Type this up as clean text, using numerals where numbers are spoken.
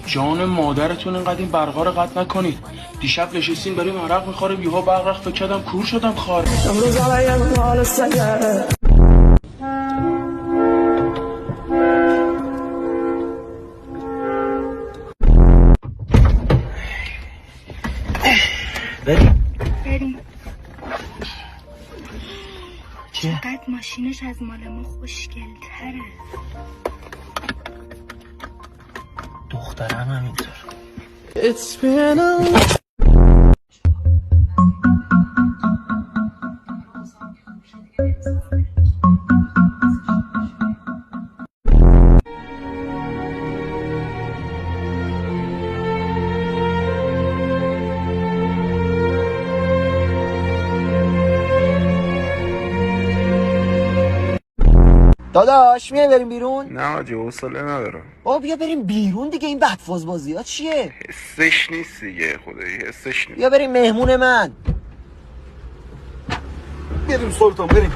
جان مادرتون اینقدر این برقا رو قطع نکنید. دیشب نشستیم بریم عرق میخوره یهو برق رفت فکر کردم کور شدم خار. امروز علیه حال سگه. بریم. چقدر ماشینش از مال ما خوشگل‌تره. دخترم همینطور. داداش میای بریم بیرون؟ نه حاجی حوصله ندارم. بابا بیا بریم بیرون دیگه، این بدفاز بازی ها چیه؟ حسش نیست دیگه، خدایی حسش نیست. بیا بریم مهمون من. بریم سلطان بریم.